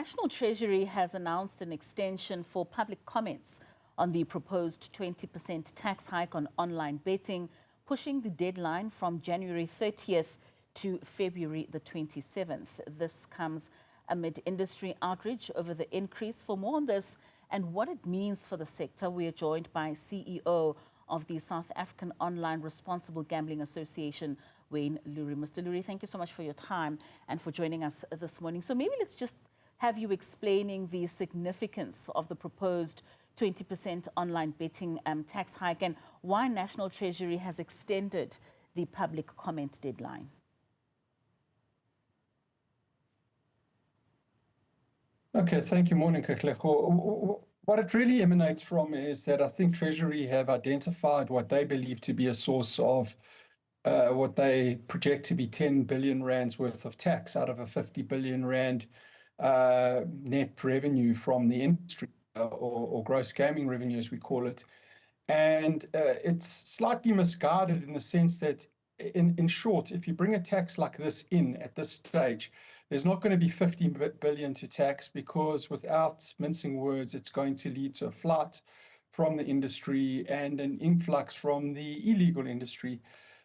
National Treasury has announced an extension for public comments on the proposed 20% tax hike on online betting, pushing the deadline from January 30th to February the 27th. This comes amid industry outrage over the increase. For more on this and what it means for the sector, we are joined by CEO of the South African Online Responsible Gambling Association, Wayne Lurie. Mr. Lurie, thank you so much for your time and for joining us this morning. So maybe let's just have you explaining the significance of the proposed 20% online betting tax hike and why National Treasury has extended the public comment deadline. Okay, thank you. Morning, Katlego. What it really emanates from is that I think Treasury have identified what they believe to be a source of what they project to be 10 billion rands worth of tax out of a 50 billion rand net revenue from the industry, or gross gaming revenue, as we call it. And it's slightly misguided in the sense that, in short, if you bring a tax like this in at this stage, there's not going to be 50 billion to tax, because without mincing words, it's going to lead to a flight from the industry and an influx from the illegal industry.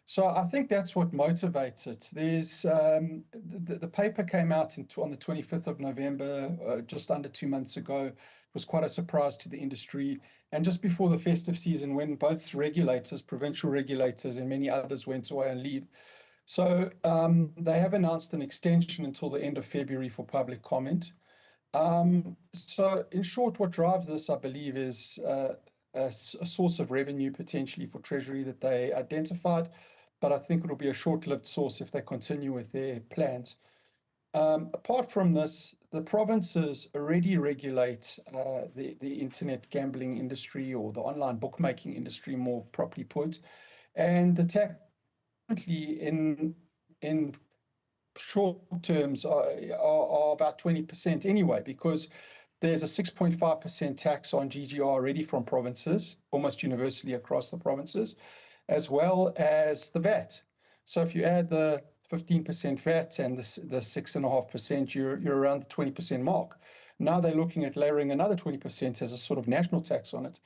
So I think that's what motivates it. There's the paper came out on the 25th of November, just under 2 months ago. It was quite a surprise to the industry. And just before the festive season, when both regulators, provincial regulators and many others went away on leave. So they have announced an extension until the end of February for public comment. So in short, what drives this, I believe, is a source of revenue potentially for Treasury that they identified. But I think it'll be a short-lived source if they continue with their plans. Apart from this, the provinces already regulate the internet gambling industry, or the online bookmaking industry, more properly put. And the tax in short terms are about 20% anyway, because there's a 6.5% tax on GGR already from provinces, almost universally across the provinces, as well as the VAT. So if you add the 15% VAT and the 6.5%, you're around the 20% mark. Now they're looking at layering another 20% as a sort of national tax on it.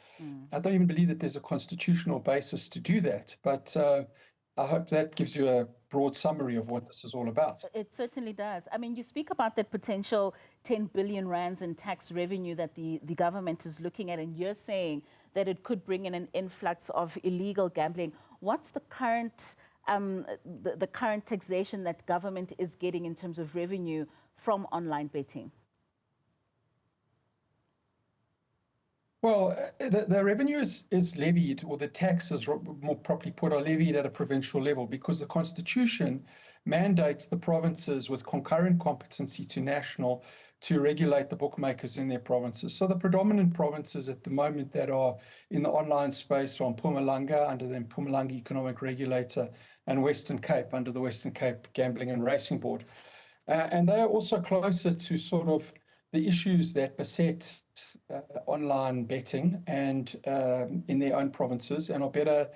I don't even believe that there's a constitutional basis to do that, but I hope that gives you a broad summary of what this is all about. It certainly does. I mean, you speak about that potential 10 billion rands in tax revenue that the government is looking at, and you're saying that it could bring in an influx of illegal gambling. What's the current the current taxation that government is getting in terms of revenue from online betting? Well, the revenue is levied, or the taxes, more properly put, are levied at a provincial level, because the Constitution mandates the provinces with concurrent competency to national to regulate the bookmakers in their provinces. So the predominant provinces at the moment that are in the online space are Mpumalanga under the Mpumalanga Economic Regulator, and Western Cape under the Western Cape Gambling and Racing Board. And they are also closer to sort of the issues that beset online betting and in their own provinces, and are better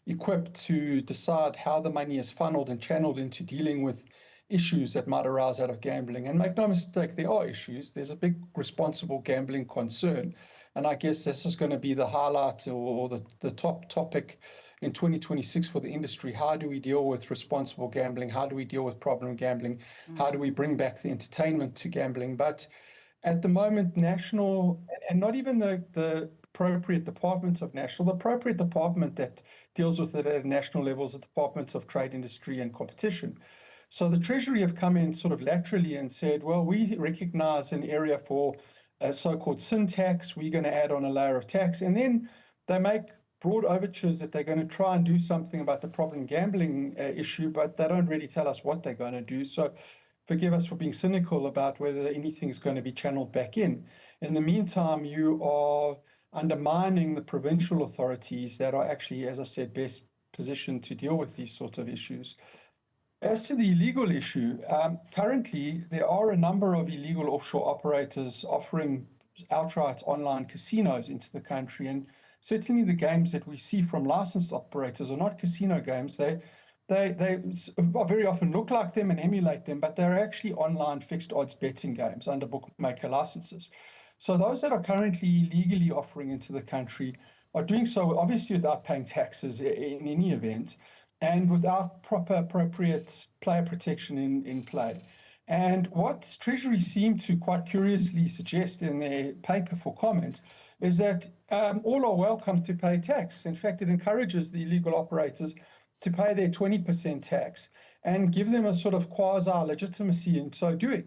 equipped to decide how the money is funneled and channeled into dealing with issues that might arise out of gambling. And make no mistake, there are issues. There's a big responsible gambling concern. And I guess this is going to be the highlight, or the top topic in 2026 for the industry. How do we deal with responsible gambling? How do we deal with problem gambling? How do we bring back the entertainment to gambling? But at the moment, national, and not even the appropriate department of national, the appropriate department that deals with it at national level is the Department of Trade, Industry and Competition. So the Treasury have come in sort of laterally and said, well, we recognize an area for a so-called sin tax. We're going to add on a layer of tax. And then they make broad overtures that they're going to try and do something about the problem gambling issue, but they don't really tell us what they're going to do. So forgive us for being cynical about whether anything is going to be channeled back in. In the meantime, you are undermining the provincial authorities that are actually, as I said, best positioned to deal with these sorts of issues. As to the illegal issue, currently there are a number of illegal offshore operators offering outright online casinos into the country. And certainly the games that we see from licensed operators are not casino games. they very often look like them and emulate them, but they're actually online fixed odds betting games under bookmaker licenses. So those that are currently legally offering into the country are doing so obviously without paying taxes in any event and without proper appropriate player protection in play. And what Treasury seem to quite curiously suggest in their paper for comment is that all are welcome to pay tax. In fact, it encourages the illegal operators to pay their 20% tax and give them a sort of quasi-legitimacy in so doing.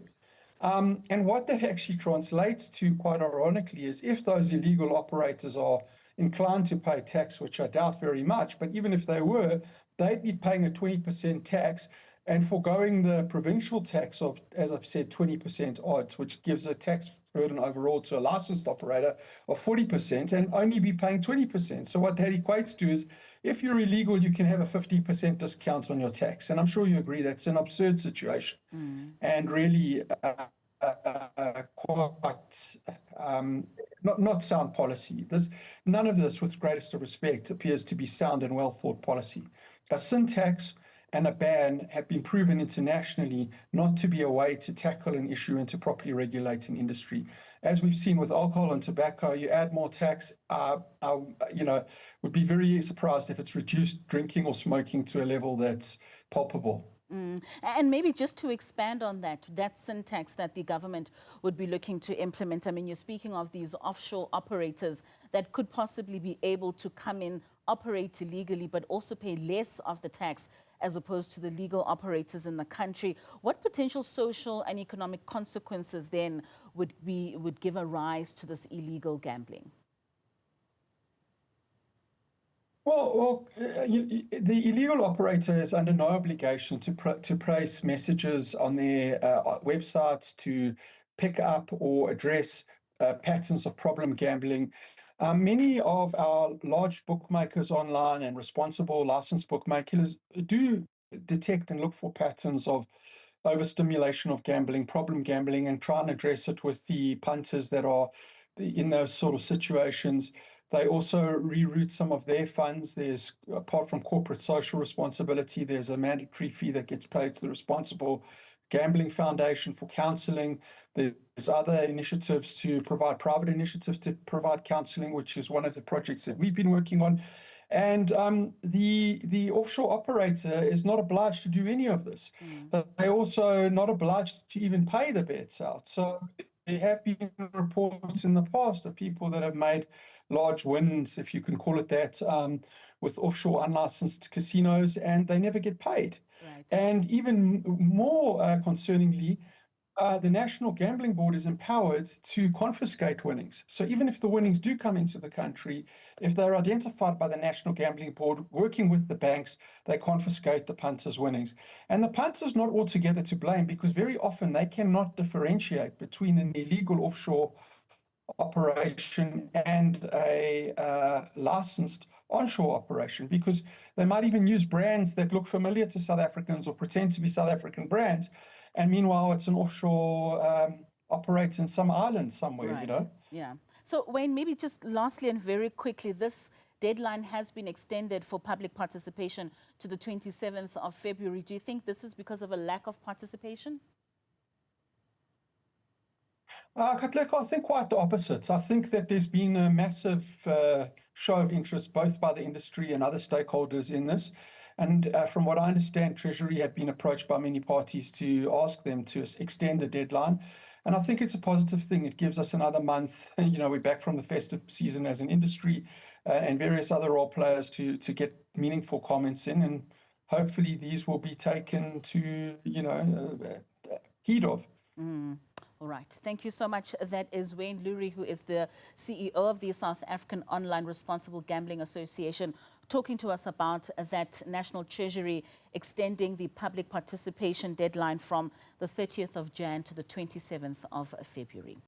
And what that actually translates to, quite ironically, is if those illegal operators are inclined to pay tax, which I doubt very much, but even if they were, they'd be paying a 20% tax and foregoing the provincial tax of, as I've said, 20% odds, which gives a tax burden overall to a licensed operator of 40% and only be paying 20%. So what that equates to is if you're illegal, you can have a 50% discount on your tax. And I'm sure you agree that's an absurd situation and really quite not sound policy. None of this, with the greatest of respect, appears to be sound and well thought policy. A sin tax and a ban have been proven internationally not to be a way to tackle an issue and to properly regulate an industry. As we've seen with alcohol and tobacco, you add more tax, would be very surprised if it's reduced drinking or smoking to a level that's palpable. And maybe just to expand on that sin tax that the government would be looking to implement. I mean, you're speaking of these offshore operators that could possibly be able to come in, operate illegally, but also pay less of the tax as opposed to the legal operators in the country. What potential social and economic consequences then would give a rise to this illegal gambling? Well, the illegal operator is under no obligation to place messages on their websites to pick up or address patterns of problem gambling. Many of our large bookmakers online and responsible licensed bookmakers do detect and look for patterns of overstimulation of gambling, problem gambling, and try and address it with the punters that are in those sort of situations. They also reroute some of their funds. There's, apart from corporate social responsibility, there's a mandatory fee that gets paid to the Responsible Gambling Foundation for counseling. There's other initiatives to provide, private initiatives to provide counseling, which is one of the projects that we've been working on. And the offshore operator is not obliged to do any of this. They're also not obliged to even pay the bets out. So there have been reports in the past of people that have made large wins, if you can call it that, with offshore unlicensed casinos, and they never get paid. Right. And even more concerningly, the National Gambling Board is empowered to confiscate winnings. So even if the winnings do come into the country, if they're identified by the National Gambling Board working with the banks, they confiscate the punters' winnings. And the punter's not altogether to blame, because very often they cannot differentiate between an illegal offshore operation and a licensed onshore operation, because they might even use brands that look familiar to South Africans or pretend to be South African brands, and meanwhile it's an offshore operator in some island somewhere, right. you know? Yeah. So Wayne, maybe just lastly and very quickly, this deadline has been extended for public participation to the 27th of February. Do you think this is because of a lack of participation? Katlego, I think quite the opposite. I think that there's been a massive show of interest both by the industry and other stakeholders in this. And from what I understand, Treasury have been approached by many parties to ask them to extend the deadline. And I think it's a positive thing. It gives us another month. You know, we're back from the festive season as an industry and various other role players to get meaningful comments in. And hopefully these will be taken to, heed of. All right. Thank you so much. That is Wayne Lurie, who is the CEO of the South African Online Responsible Gambling Association, talking to us about that National Treasury extending the public participation deadline from the 30th of Jan to the 27th of February.